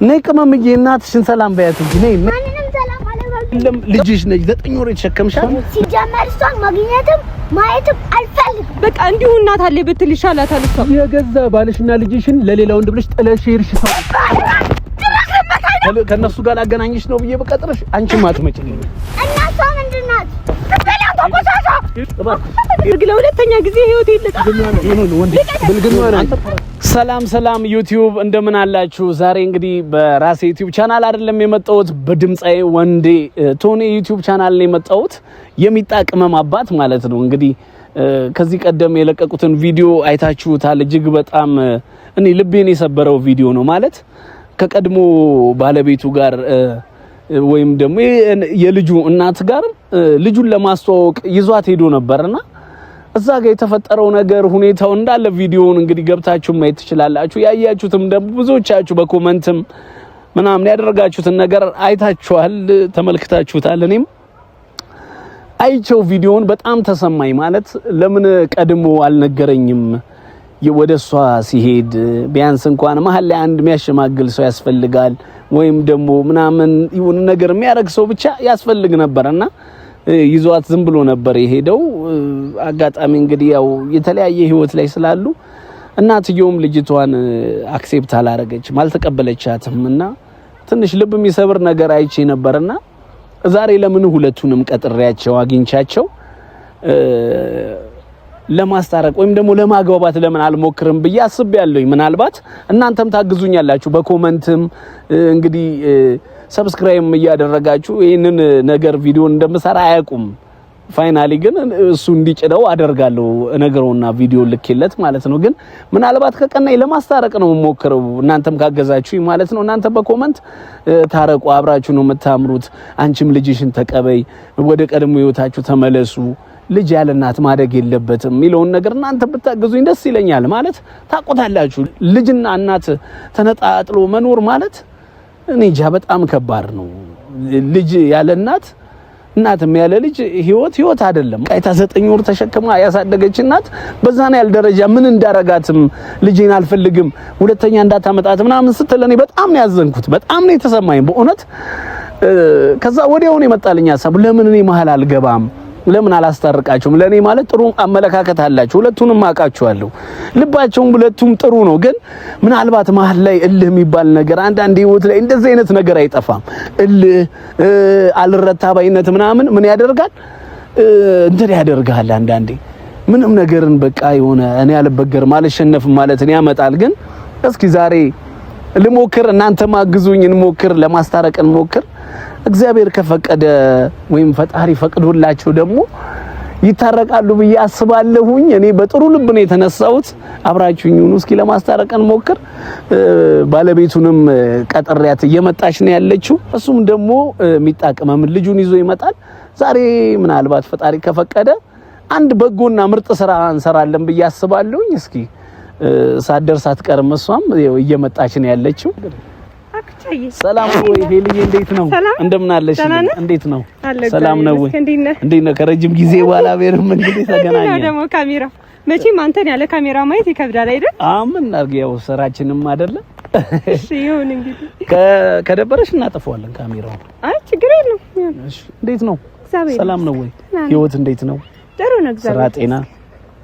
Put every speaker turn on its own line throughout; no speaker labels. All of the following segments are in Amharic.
ነይ ቅመምዬ እናትሽን ሰላም በያት እንጂ ነይ። ማንንም ሰላም አለባለም። ልጅሽ ነች 9 ወር የተሸከምሻል።
ሲጀመር እሷን ማግኘትም ማየትም አልፈልግም።
በቃ እንዲሁ እናት አለ ብትል ይሻላታል። እሷ
የገዛ ባልሽና ልጅሽን ለሌላ ወንድ ብለሽ ጥለሽ ሄድሽ። ከነሱ ጋር ላገናኝሽ ነው ብዬ በቀጥረሽ አንቺም አትመጭልኝ።
እናቷ ምንድን ናት? ተቆሳሳ
ለሁለተኛ ጊዜ ህይወት ይልጣል።
ሰላም ዩቲዩብ እንደምን አላችሁ? ዛሬ እንግዲህ በራሴ ዩቲዩብ ቻናል አይደለም የመጣሁት፣ በድምጻዬ ወንዴ ቶኒ ዩቲዩብ ቻናል ላይ የመጣሁት የሚጣቅመም አባት ማለት ነው። እንግዲህ ከዚህ ቀደም የለቀቁትን ቪዲዮ አይታችሁታል። እጅግ በጣም እኔ ልቤን የሰበረው ቪዲዮ ነው ማለት ከቀድሞ ባለቤቱ ጋር ወይም ደግሞ የልጁ እናት ጋር ልጁን ለማስተዋወቅ ይዟት ሄዶ ነበርና እዛ ጋር የተፈጠረው ነገር ሁኔታው እንዳለ ቪዲዮውን እንግዲህ ገብታችሁ ማየት ትችላላችሁ። ያያችሁትም ደግሞ ብዙዎቻችሁ በኮሜንትም ምናምን ያደረጋችሁትን ነገር አይታችኋል፣ ተመልክታችሁታል። እኔም አይቼው ቪዲዮውን በጣም ተሰማኝ። ማለት ለምን ቀድሞ አልነገረኝም? ወደሷ ሲሄድ ቢያንስ እንኳን መሀል ላይ አንድ የሚያሸማግል ሰው ያስፈልጋል፣ ወይም ደግሞ ምናምን ይሁን ነገር የሚያደርግ ሰው ብቻ ያስፈልግ ነበርና ይዟት ዝም ብሎ ነበር የሄደው። አጋጣሚ እንግዲህ ያው የተለያየ ህይወት ላይ ስላሉ እናትየውም ልጅቷን አክሴፕት አላረገችም፣ አልተቀበለቻትምና ትንሽ ልብ የሚሰብር ነገር አይቼ ነበርና ዛሬ ለምን ሁለቱንም ቀጥሬያቸው አግኝቻቸው ለማስታረቅ ወይም ደግሞ ለማግባባት ለምን አልሞክርም ብዬ አስቤያለሁ። ምናልባት እናንተም ታግዙኛላችሁ በኮሜንትም እንግዲህ ሰብስክራይብ እያደረጋችሁ ይሄንን ነገር ቪዲዮ እንደምሰራ አያውቁም። ፋይናሊ ግን እሱ እንዲጭደው አደርጋለሁ ነገሩና ቪዲዮ ልክለት ማለት ነው። ግን ምናልባት ከቀናይ ለማስታረቅ ነው የምሞክረው እናንተም ካገዛችሁ ማለት ነው። እናንተ በኮሜንት ታረቁ፣ አብራችሁ ነው የምታምሩት፣ አንቺም ልጅሽን ተቀበይ፣ ወደ ቀድሞ ህይወታችሁ ተመለሱ፣ ልጅ ያለ እናት ማደግ የለበትም የሚለውን ነገር እናንተ ብታገዙኝ ደስ ይለኛል። ማለት ታቆታላችሁ ልጅና እናት ተነጣጥሎ መኖር ማለት እኔ ጃ በጣም ከባድ ነው። ልጅ ያለ እናትም ያለ ልጅ ህይወት አይደለም። ቃይታ 9 ወር ተሸክማ ያሳደገች እናት በዛና ያለ ደረጃ ምን እንዳረጋትም ልጄን አልፈልግም ሁለተኛ እንዳታመጣት ምናምን ስትል እኔ በጣም ነው ያዘንኩት፣ በጣም ነው የተሰማኝ በእውነት። ከዛ ወዲያው ነው የመጣልኝ ሐሳብ ለምን እኔ መሀል አልገባም፣ ለምን አላስታርቃቸውም? ለኔ ማለት ጥሩ አመለካከት አላቸው፣ ሁለቱንም አውቃቸዋለሁ፣ ልባቸውም ሁለቱም ጥሩ ነው። ግን ምናልባት መሀል ላይ እልህ የሚባል ነገር አንዳንድ ህይወት ላይ እንደዚህ አይነት ነገር አይጠፋም። እልህ አልረታ ባይነት ምናምን ምን ያደርጋል እንትን ያደርጋል። አንዳንዴ ምንም ነገርን በቃ የሆነ እኔ አልበገር ማለት ሸነፍ ማለት ነው ያመጣል። ግን እስኪ ዛሬ ልሞክር፣ እናንተም አግዙኝ፣ እንሞክር፣ ለማስታረቅ እንሞክር። እግዚአብሔር ከፈቀደ ወይም ፈጣሪ ፈቅዶላቸው ደግሞ ይታረቃሉ ብዬ አስባለሁኝ። እኔ በጥሩ ልብ ነው የተነሳሁት። አብራችሁኝ ሁኑ፣ እስኪ ለማስታረቅ እንሞክር። ባለቤቱንም ቀጥሬያት እየመጣች ነው ያለችው። እሱም ደግሞ የሚጣቀመም ልጁን ይዞ ይመጣል። ዛሬ ምናልባት ፈጣሪ ከፈቀደ አንድ በጎና ምርጥ ስራ እንሰራለን ብዬ አስባለሁኝ። እስኪ ሳትደርስ አትቀርም፣ እሷም እየመጣች ነው ያለችው። ሰላም ወይ ሄልዬ፣ እንዴት ነው? እንደምን አለሽ? እንዴት ነው? ሰላም ነው ወይ? እንዴት ነው? ከረጅም ጊዜ በኋላ ቤርም እንግዲህ ተገናኘን።
ደግሞ ካሜራ መቼም አንተን ያለ ካሜራ ማየት ይከብዳል አይደል?
ምን እናድርግ፣ ያው ስራችንም አይደለ?
እሺ ይሁን እንግዲህ።
ከደበረሽ እናጠፋዋለን ካሜራው።
አይ ችግር የለም።
እሺ እንዴት ነው? ሰላም ነው ወይ? ህይወት እንዴት ነው?
ጥሩ ነው እግዚአብሔር።
ስራ ጤና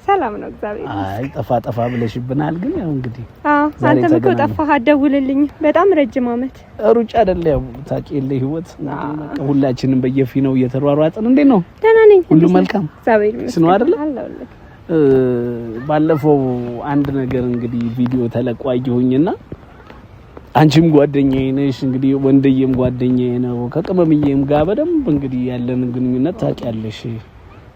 ሰላም ነው እግዚአብሔር።
አይ ጠፋ ብለሽብናል። ግን ያው እንግዲህ
አንተም እኮ ጠፋህ፣ አትደውልልኝ። በጣም ረጅም አመት
ሩጫ አይደለ? ያው ታውቂልኝ ህይወት ሁላችንም በየፊናው እየተሯሯጥን። እንዴት ነው?
ደህና ነኝ።
ሁሉ መልካም
እግዚአብሔር ይመስገን
ነው አይደለ?
አለሁልህ።
ባለፈው አንድ ነገር እንግዲህ ቪዲዮ ተለቋይሁኝና አንቺም ጓደኛዬ ነሽ፣ እንግዲህ ወንደየም ጓደኛዬ ነው። ከቅመምዬም ጋር በደንብ እንግዲህ ያለን ግንኙነት ታውቂያለሽ።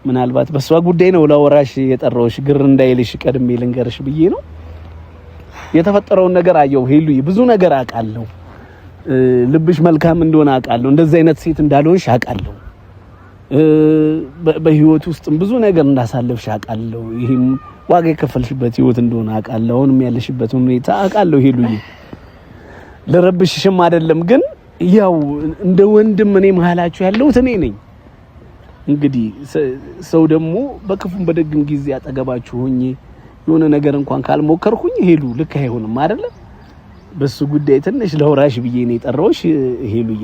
ምናልባት በሷ ጉዳይ ነው ላወራሽ የጠራውሽ፣ ግር እንዳይልሽ ቀድሜ ልንገርሽ ብዬ ነው። የተፈጠረውን ነገር አየው ሄሉዬ፣ ብዙ ነገር አውቃለሁ። ልብሽ መልካም እንደሆነ አውቃለሁ። እንደዚህ አይነት ሴት እንዳልሆንሽ አውቃለሁ። በህይወት ውስጥም ብዙ ነገር እንዳሳለፍሽ አውቃለሁ። ይሄም ዋጋ የከፈልሽበት ህይወት እንደሆነ አውቃለሁ። አሁንም ያለሽበት ሁኔታ አውቃለሁ ሄሉዬ። ለረብሽሽም አይደለም፣ ግን ያው እንደ ወንድም እኔ መሀላችሁ ያለሁት እኔ ነኝ። እንግዲህ ሰው ደግሞ በክፉም በደግም ጊዜ አጠገባችሁ ሆኜ የሆነ ነገር እንኳን ካልሞከርኩኝ ሄሉ ልክ አይሆንም አይደለ? በሱ ጉዳይ ትንሽ ለውራሽ ብዬ ነው የጠራሁሽ ሄሉዬ።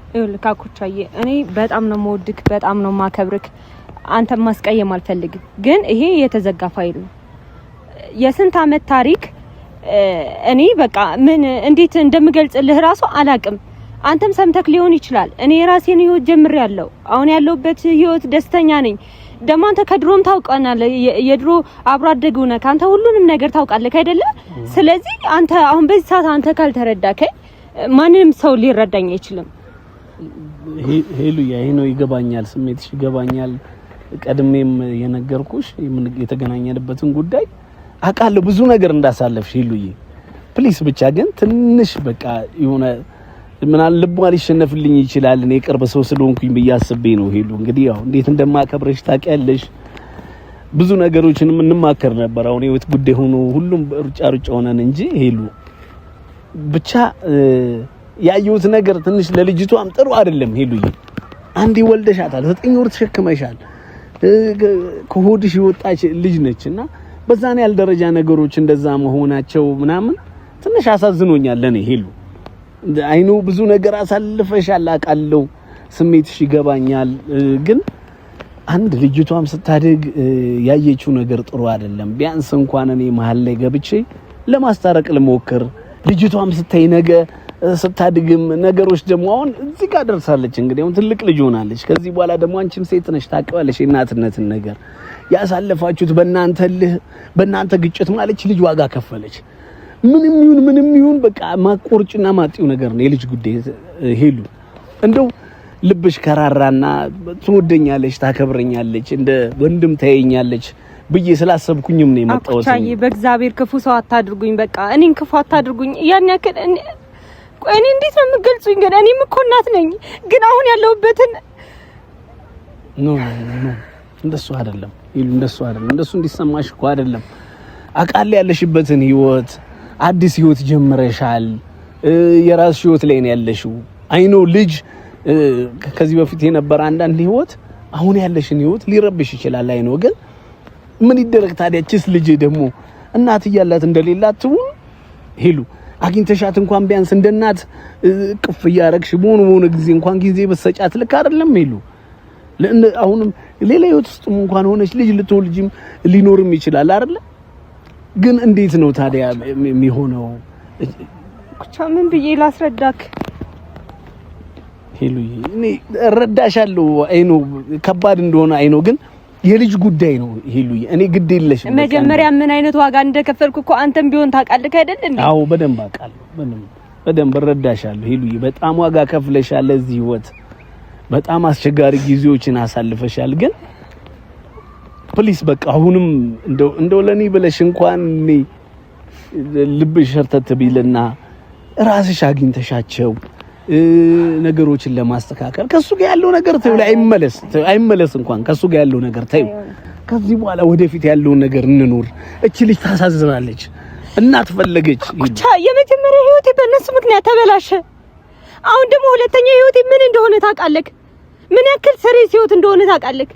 ይኸውልህ ካኩቻዬ እኔ በጣም ነው የምወድክ፣ በጣም ነው የማከብርክ። አንተም ማስቀየም አልፈልግም፣ ግን ይሄ የተዘጋ ፋይል ነው። የስንት አመት ታሪክ እኔ በቃ ምን እንዴት እንደምገልጽልህ ራሱ አላቅም። አንተም ሰምተክ ሊሆን ይችላል። እኔ የራሴን ህይወት ጀምሬያለሁ። አሁን ያለሁበት ህይወት ደስተኛ ነኝ። ደግሞ አንተ ከድሮም ታውቀናለህ፣ የድሮ አብሮ አደግ ነህ። አንተ ሁሉንም ነገር ታውቃለህ አይደለ? ስለዚህ አንተ አሁን በዚህ ሰዓት አንተ ካልተረዳከኝ ማንንም ሰው ሊረዳኝ አይችልም።
ሄሉዬ ይሄ ነው ይገባኛል፣ ስሜትሽ ይገባኛል። ቀድሜም የነገርኩሽ የተገናኘንበትን ጉዳይ አውቃለሁ፣ ብዙ ነገር እንዳሳለፍሽ ሄሉዬ። ፕሊስ ብቻ ግን ትንሽ በቃ የሆነ ምናል ልቧ ሊሸነፍልኝ ይችላል። እኔ ቅርብ ሰው ስለሆንኩኝ በያስቤ ነው ሄሉ። እንግዲህ ያው እንዴት እንደማከብረሽ ታውቂያለሽ። ብዙ ነገሮችን እንማከር ነበር። አሁን የህይወት ጉዳይ ሆኖ ሁሉም ሩጫ ሆነን እንጂ ሄሉ ብቻ ያየሁት ነገር ትንሽ ለልጅቷም ጥሩ አይደለም ሄሉዬ። አንዴ ወልደሻታል፣ 9 ወር ተሸክመሻል፣ ከሆድሽ የወጣች ልጅ ነችና በዛን ያህል ደረጃ ነገሮች እንደዛ መሆናቸው ምናምን ትንሽ አሳዝኖኛል ለኔ ሄሉ። አይኑ ብዙ ነገር አሳልፈሻል አውቃለሁ፣ ስሜትሽ ይገባኛል። ግን አንድ ልጅቷም ስታድግ ያየችው ነገር ጥሩ አይደለም። ቢያንስ እንኳን እኔ መሀል ላይ ገብቼ ለማስታረቅ ልሞክር። ልጅቷም ስታይ ነገ ስታድግም ነገሮች ደግሞ አሁን እዚህ ጋር ደርሳለች። እንግዲህ አሁን ትልቅ ልጅ ሆናለች። ከዚህ በኋላ ደግሞ አንቺም ሴት ነሽ ታውቂዋለሽ የእናትነትን ነገር ያሳለፋችሁት በእናንተ ግጭት ማለች ልጅ ዋጋ ከፈለች። ምንም ይሁን በቃ ማቆርጭና ማጥዩ ነገር ነው የልጅ ጉዳይ ሄሉ። እንደው ልብሽ ከራራና ትወደኛለች፣ ታከብረኛለች፣ እንደ ወንድም ታየኛለች ብዬ ስላሰብኩኝም ነው የመጣሁት።
አኩቻዬ በእግዚአብሔር ክፉ ሰው አታድርጉኝ። በቃ እኔን ክፉ አታድርጉኝ። ያን ያክል ቆይ እኔ እንዴት ነው የምገልጹኝ? ግን እኔም እኮ እናት ነኝ። ግን አሁን ያለሁበትን
ኖ እንደሱ አይደለም ሄሉ፣ እንደሱ አይደለም። እንደሱ እንዲሰማሽ እኮ አይደለም። አውቃለሁ ያለሽበትን ህይወት አዲስ ህይወት ጀምረሻል። የራስሽ ህይወት ላይ ነው ያለሽው። አይኖ ልጅ ከዚህ በፊት የነበረ አንዳንድ ህይወት አሁን ያለሽን ህይወት ሊረብሽ ይችላል። አይኖ ግን ምን ይደረግ ታዲያ? እቺስ ልጅ ደግሞ እናት እያላት እንደሌላት ትሁን ሄሉ። አግኝተሻት እንኳን ቢያንስ እንደ እናት ቅፍ እያረግሽ በሆነ ጊዜ እንኳን ጊዜ በሰጫት ልክ አይደለም ሄሉ። አሁንም ሌላ ህይወት ውስጥ እንኳን ሆነሽ ልጅ ልትወልጂም ሊኖርም ይችላል አይደል? ግን እንዴት ነው ታዲያ የሚሆነው?
ኩቻ ምን ብዬ ላስረዳክ
ሄሉዬ? እኔ እረዳሻለሁ። አይኖ ከባድ እንደሆነ አይኖ፣ ግን የልጅ ጉዳይ ነው ሄሉዬ። እኔ ግድ የለሽም።
መጀመሪያ ምን አይነት ዋጋ እንደከፈልኩ እኮ አንተም ቢሆን ታውቃለህ አይደል እንዴ?
አዎ በደንብ አውቃለሁ። በደንብ እረዳሻለሁ ሄሉዬ። በጣም ዋጋ ከፍለሻል ለዚህ ህይወት። በጣም አስቸጋሪ ጊዜዎችን አሳልፈሻል። ግን ፕሊስ በቃ አሁንም እንደው ለኔ ብለሽ እንኳን ልብሽ ሸርተት ቢልና ራስሽ አግኝተሻቸው ነገሮችን ለማስተካከል ከሱ ጋር ያለው ነገር ተይው ላይ አይመለስ እንኳን ከሱ ጋር ያለው ነገር ተይው። ከዚህ በኋላ ወደፊት ያለውን ነገር እንኑር። እቺ ልጅ ታሳዝናለች። እናት ፈለገች
ብቻ። የመጀመሪያ ህይወቴ በእነሱ ምክንያት ተበላሸ። አሁን ደግሞ ሁለተኛ ህይወቴ ምን እንደሆነ ታውቃለህ? ምን ያክል ሰሪስ ህይወት እንደሆነ ታውቃለህ?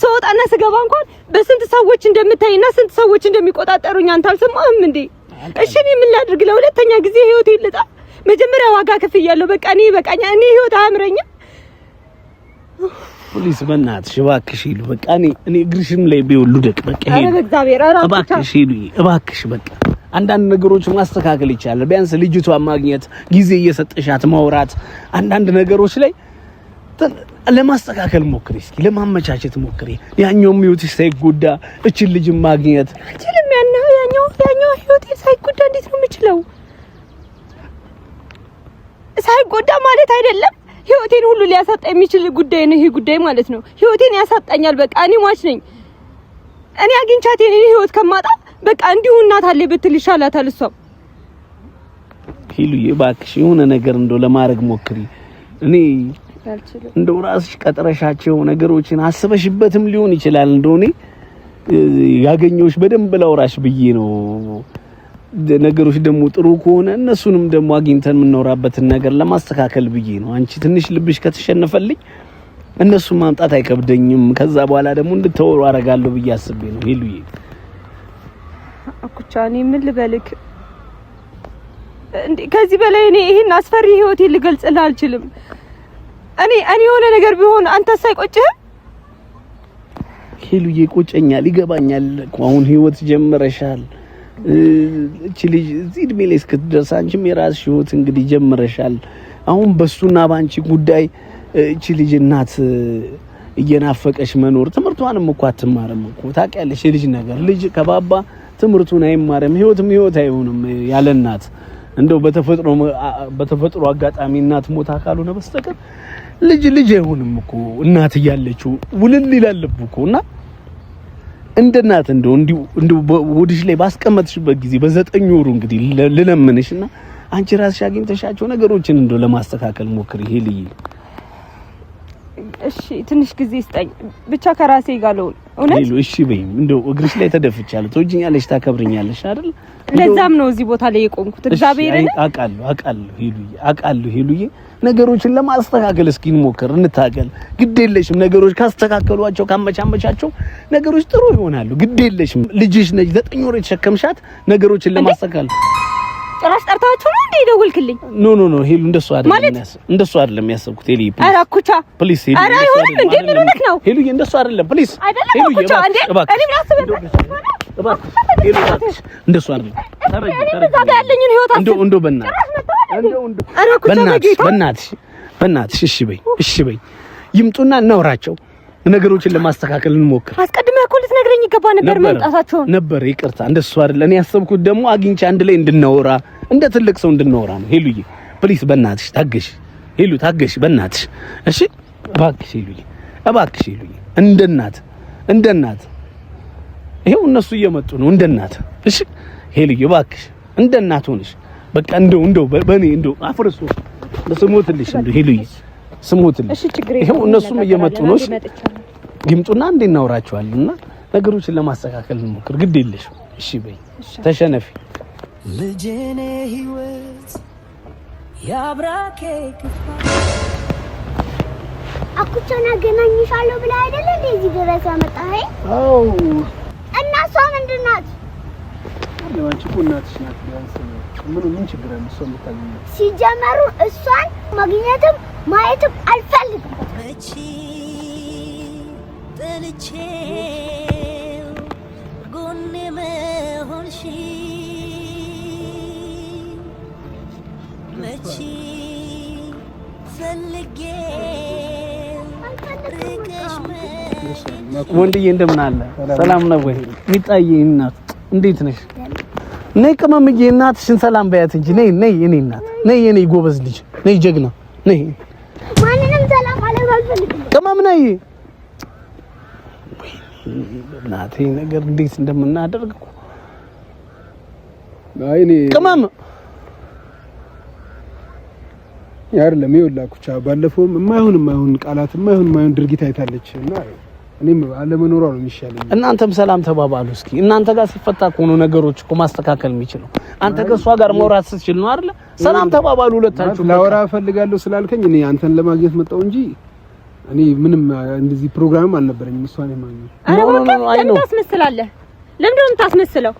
ሰውጣና ስገባ እንኳን በስንት ሰዎች እንደምታይና ስንት ሰዎች እንደሚቆጣጠሩኝ አንተ አልሰማህም እንዴ? እሺ እኔ ምን ላድርግ? ለሁለተኛ ጊዜ ህይወቴ ይልጣ። መጀመሪያ ዋጋ ከፍያለሁ። በቃ እኔ እኔ ህይወት አያምረኝም።
ፖሊስ በእናትሽ እባክሽ ይሉ በቃ እኔ እግርሽም ላይ ቢወሉ ደቅ በቃ ይሄ
በእግዚአብሔር
እባክሽ ይሉ እባክሽ በቃ አንዳንድ ነገሮች ማስተካከል ይቻላል። ቢያንስ ልጅቷን ማግኘት፣ ጊዜ እየሰጠሻት ማውራት፣ አንዳንድ ነገሮች ላይ ለማስተካከል ሞክሪ፣ እስኪ ለማመቻቸት ሞክሪ። ያኛው ህይወትሽ ሳይጎዳ እቺን ልጅ ማግኘት
አችልም። ያኛው ህይወቴ ሳይጎዳ እንዴት ነው የምችለው? ሳይጎዳ ማለት አይደለም ህይወቴን ሁሉ ሊያሳጣ የሚችል ጉዳይ ነው ይሄ ጉዳይ ማለት ነው። ህይወቴን ያሳጣኛል። በቃ እኔ ሟች ነኝ። እኔ አግኝቻት የኔ ህይወት ከማጣ በቃ እንዲሁ እናት አለ ብትል ይሻላታል። እሷም
ሂሉዬ እባክሽ የሆነ ነገር እንደው ለማድረግ ሞክሪ። እኔ እንደው ራስሽ ቀጥረሻቸው ነገሮችን አስበሽበትም ሊሆን ይችላል። እንደሆነ ያገኘሁሽ በደንብ ላውራሽ ብዬ ነው። ነገሮች ደግሞ ጥሩ ከሆነ እነሱንም ደግሞ አግኝተን የምናወራበትን ነገር ለማስተካከል ብዬ ነው። አንቺ ትንሽ ልብሽ ከተሸነፈልኝ እነሱን ማምጣት አይከብደኝም። ከዛ በኋላ ደግሞ እንድትወሩ አደርጋለሁ ብዬ አስቤ ነው። ሄሉዬ
አኩቻ እኔ ምን ልበልክ? ከዚህ በላይ እኔ ይሄን አስፈሪ ህይወቴን ልገልጽልህ አልችልም። እኔ የሆነ ነገር ቢሆን አንተስ አይቆጭህም?
ሄሉዬ ይቆጨኛል፣ ይገባኛል እኮ አሁን ህይወት ጀምረሻል። እቺ ልጅ እዚህ እድሜ ላይ እስክትደርስ አንቺም የራስሽ ህይወት እንግዲህ ጀምረሻል። አሁን በሱና ባንቺ ጉዳይ እቺ ልጅ እናት እየናፈቀሽ መኖር ትምህርቷንም እኮ አትማርም እኮ ታውቂያለሽ። የልጅ ነገር ልጅ ከባባ ትምህርቱን አይማርም፣ ህይወትም ህይወት አይሆንም ያለ እናት። እንደው በተፈጥሮ አጋጣሚ እናት ሞታ ካልሆነ በስተቀር ልጅ አይሆንም እኮ እናት እያለችው ውልል ይላል እኮና እንደ እናት እንደው ወዲሽ ላይ ባስቀመጥሽበት ጊዜ በ9 ወሩ እንግዲህ ልለምንሽና አንቺ ራስሽ አግኝተሻቸው ነገሮችን እንደው ለማስተካከል ሞክሪ ሄልዬ።
እሺ ትንሽ ጊዜ ስጠኝ ብቻ ከራሴ ጋር ነው እውነት።
እሺ በይም እንደው እግርሽ ላይ ተደፍቻለሁ። ትወጂኛለሽ፣ ታከብርኛለሽ አይደል?
ለዛም ነው እዚህ ቦታ ላይ የቆምኩት። እግዚአብሔርን አውቃለሁ ሄሉዬ። ነገሮችን ለማስተካከል እስኪ እንሞክር፣ እንታገል። ግዴለሽም ነገሮች ካስተካከሏቸው ካመቻመቻቸው ነገሮች ጥሩ ይሆናሉ። ግዴለሽም ልጅሽ ነች 9 ወር የተሸከምሻት ነገሮችን ለማስተካከል ጭራሽ ጠርታችሁ ነው እንዴ ደውልክልኝ?
ኖ ሄሉ እንደሱ አይደለም ያሰብኩት ሄሉ።
ኧረ ኩቻ
ፕሊስ ሄሉ።
ኧረ አይሆንም እንዴ ምን ሆነክ ነው
ሄሉ? እንደሱ አይደለም ፕሊስ
ሄሉ። ኩቻ እንዴ እኔ ምን
እባክሽ እንደሱ አይደለም።
ያለኝን ህይወት
እንደው በእናትሽ እሺ በይ ይምጡና እናውራቸው። ነገሮችን ለማስተካከል እንሞክር።
አስቀድመህ እኮ ልትነግረኝ ይገባ ነበር መምጣታቸውን ነበር።
ይቅርታ እንደሱ አይደለም። እኔ ያሰብኩት ደግሞ አግኝቼ አንድ ላይ እንድናወራ እንደ ትልቅ ሰው እንድናወራ ነው። ሄሉዬ ፕሊስ በእናትሽ ታገሽ። ሄሉ ታገሽ በእናትሽ እሺ። እባክሽ ሄሉዬ እንደ እናት ይሄው እነሱ እየመጡ ነው እንደ እናት እሺ። ሄሉዬ እባክሽ እንደ እናት ሆነሽ በቃ እንደው በእኔ እንደው አፍርሶ ለስሞትልሽ እንደው ሄሉዬ ስሞትልሽ።
እሺ ችግር
ይሄው እነሱም እየመጡ ነው። እሺ ይምጡና እንዴ እናወራቸዋለንና ነገሮችን ለማስተካከል እንሞክር። ግድ የለሽ እሺ በይ ተሸነፊ። ልጄኔ ህይወት ያብራኬ
አኩቻና ገናኝሻለሁ ብላ አይደል እንዴ እዚህ ድረስ ያመጣኸኝ?
አው
እና እሷ ምንድን ናት?
ለማንቺ እኮ እናትሽ ናት። ቢያንስ ምን ችግር አለ? እሷን ብታገኝ
ሲጀመሩ እሷን ማግኘትም ማየትም አልፈልግም።
መቼ ጠልቼ ጎኔ መሆንሽ መቼ ፈልጌ ርቀሽ
ወንድዬ እንደምን አለ? ሰላም ነው ወይ? ሚጣዬ እናት እንዴት ነሽ? ነይ ቅመምዬ እናትሽን ሰላም በያት እንጂ ነይ የኔ እናት ነይ የኔ ጎበዝ ልጅ ነይ ጀግና ነይ።
ማንንም ሰላም አልፈልግም።
ቅመም ነይ። እናቴ ነገር እንዴት እንደምናደርግ እኮ
አይኔ
ቅመም
አይደለም ይወላኩቻ ባለፈውም የማይሆን ቃላት የማይሆን ድርጊት አይታለች እና እኔም አለመኖሯ ነው የሚሻለኝ።
እናንተም ሰላም ተባባሉ እስኪ። እናንተ ጋር ሲፈታ ሆኖ ነገሮች እኮ ማስተካከል የሚችለው አንተ ከሷ ጋር መውራት ስትችል ነው አይደል? ሰላም ተባባሉ ሁለታችሁ።
ላወራ ፈልጋለሁ ስላልከኝ እኔ አንተን ለማግኘት መጣው እንጂ እኔ ምንም እንደዚህ ፕሮግራም አልነበረኝም። እሷን የማግኘት
አይ ነው
ታስመስላለህ። ለምንድን ነው የምታስመስለው?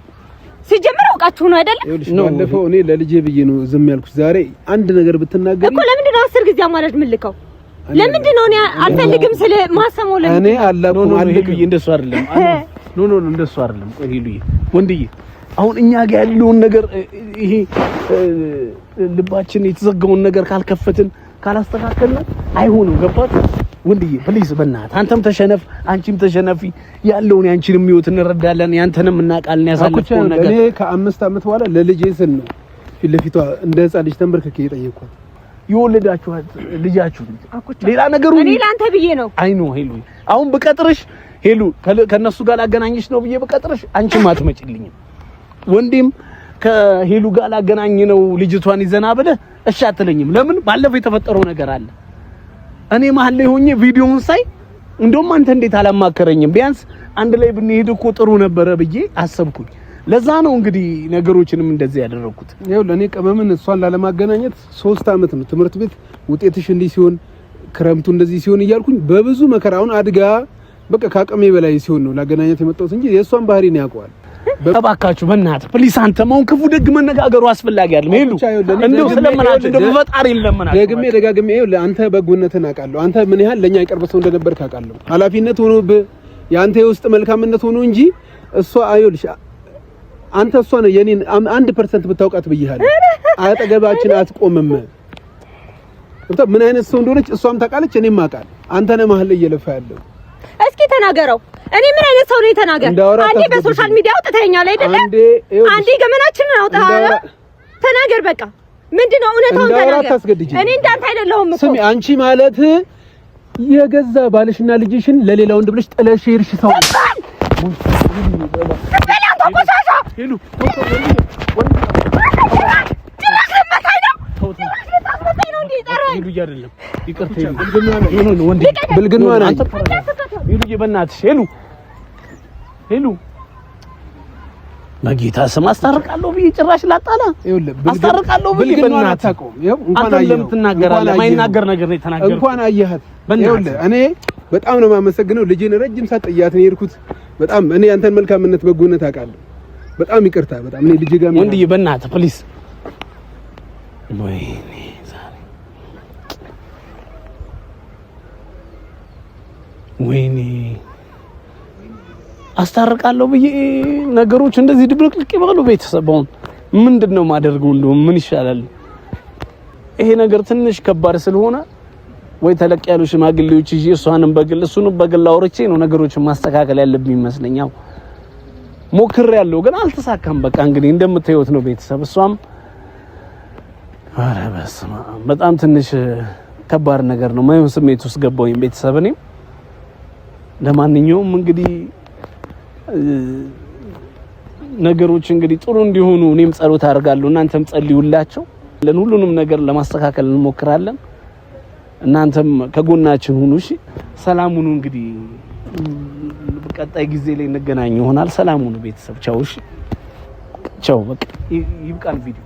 ሲጀምር አውቃችሁ ነው አይደል?
ባለፈው እኔ ለልጄ ብዬ ነው ዝም ያልኩት። ዛሬ አንድ ነገር ብትናገሪ
እኮ ለምንድን ነው 10 ጊዜ አማራጭ ምልከው? ለምንድን ነው እኔ አልፈልግም ስለ ማሰማው ለምን?
እኔ አላውቅም
ሄሉዬ እንደሱ አይደለም። ኖ እንደሱ አይደለም። ቆይ ሄሉዬ ወንድዬ አሁን እኛ ጋር ያለውን ነገር ይሄ ልባችን የተዘጋውን ነገር ካልከፈትን ካላስተካከልን አይሆንም። ገባት ወንድዬ ፕሊዝ በእናትህ አንተም ተሸነፍ አንቺም ተሸነፊ። ያለውን ያንቺንም ህይወት እንረዳለን ያንተንም እናቃለን። ያሳለፈው ነገር
እኔ ከ5 ዓመት በኋላ ለልጄ ስል ነው ፊት ለፊቷ እንደ ህፃን ልጅ ተንበርክኬ የጠየኳት። የወለዳችኋት ልጃችሁ ሌላ ነገሩ
እኔ ላንተ ብዬ ነው።
አይ ኖ ሄሉ አሁን በቀጥርሽ ሄሉ ከነሱ ጋር ላገናኝሽ ነው ብዬ በቀጥርሽ አንቺም አትመጪልኝም። ወንዴም ከሄሉ ጋር ላገናኝ ነው ልጅቷን ይዘና ብለህ እሺ አትለኝም። ለምን? ባለፈው የተፈጠረው ነገር አለ። እኔ መሀል ላይ ሆኜ ቪዲዮውን ሳይ እንደውም አንተ እንዴት አላማከረኝም? ቢያንስ አንድ ላይ ብንሄድ እኮ ጥሩ ነበረ ብዬ አሰብኩኝ። ለዛ ነው እንግዲህ ነገሮችንም እንደዚህ ያደረኩት።
ይኸው ለኔ ቀመምን እሷን ላለማገናኘት 3 አመት ነው ትምህርት ቤት ውጤትሽ እንዲህ ሲሆን ክረምቱ እንደዚህ ሲሆን እያልኩኝ በብዙ መከራውን አድጋ በቃ ካቀሜ በላይ ሲሆን ነው ላገናኘት የመጣሁት እንጂ የእሷን ባህሪ ነው ያውቀዋል።
እባካችሁ በእናትህ ፕሊስ፣ አንተ ማውን ክፉ ደግ መነጋገሩ አስፈላጊ አይደለም። ሄሉ እንደው ስለምናችሁ እንደው በፈጣሪ ለምናችሁ
ደጋግሜ ይኸውልህ፣ አንተ በጎነትን አውቃለሁ። አንተ ምን ያህል ለኛ የቅርብ ሰው እንደነበርክ አውቃለሁ። ኃላፊነት ሆኖብህ ያንተ የውስጥ መልካምነት ሆኖ እንጂ እሷ አይኸውልሽ፣ አንተ እሷ ነው የኔን 1% ብታውቃት ብዬሃለሁ። አጠገባችን አትቆምም። ምን አይነት ሰው እንደሆነች እሷም ታውቃለች፣ እኔም አውቃለሁ። አንተ ነህ መሀል ላይ እየለፋ ያለው።
እስኪ ተናገረው። እኔ ምን አይነት ሰው ነኝ? ተናገር። አንዴ በሶሻል ሚዲያ አውጥተኸኛል አይደለ? አንዴ ገመናችንን አውጥተሃል። ተናገር በቃ። ምንድነው እውነታውን ተናገር። እኔ እንዳንተ አይደለሁም እኮ። ስሚ፣ አንቺ ማለት የገዛ ባልሽና ልጅሽን ለሌላ ወንድ ብለሽ ጥለሽ ሄድሽ ሰው ሄሉ
በጌታ ስም አስታርቃለሁ ብዬ ጭራሽ ላጣላ አስታርቃለሁ ብዬ በእናትህ እንኳን አየህ ትናገራለህ። የማይናገር ነገር ነው የተናገረው። እንኳን አየሃት ይኸውልህ፣ እኔ በጣም ነው የማመሰግነው። ልጄን ረጅም ሰዓት ጥያት ነው የሄድኩት። በጣም እኔ አንተን መልካምነት በጎነት አውቃለሁ። በጣም ይቅርታ። በጣም እኔ ልጄ ጋር ወንድዬ በእናትህ ፕሊስ። ወይኔ ዛሬ ወይኔ አስታርቃለሁ ብዬ ነገሮች እንደዚህ ድብልቅልቅ ይበሉ። ቤተሰባውን ምንድነው ማደርገው? እንደው ምን ይሻላል? ይሄ ነገር ትንሽ ከባድ ስለሆነ ወይ ተለቅ ያሉ ሽማግሌዎች ይዤ እሷንም በግል እሱንም በግል አውርቼ ነው ነገሮችን ማስተካከል ያለብኝ ይመስለኛል። ሞክሬያለሁ ግን አልተሳካም። በቃ እንግዲህ እንደምታዩት ነው ቤተሰብ። እሷም ኧረ በስመ አብ በጣም ትንሽ ከባድ ነገር ነው። ማይሆን ስሜት ውስጥ ገባሁኝ ቤተሰብ። እኔም ለማንኛውም እንግዲህ ነገሮች እንግዲህ ጥሩ እንዲሆኑ እኔም ጸሎት አደርጋለሁ። እናንተም ጸልዩላቸው። ሁሉንም ነገር ለማስተካከል እንሞክራለን። እናንተም ከጎናችን ሁኑ። እሺ፣ ሰላም ሁኑ። እንግዲህ በቀጣይ ጊዜ ላይ እንገናኝ ይሆናል። ሰላም ሁኑ ቤተሰብ። ቻው። እሺ፣ ቻው። በቃ ይብቃን ቪዲዮ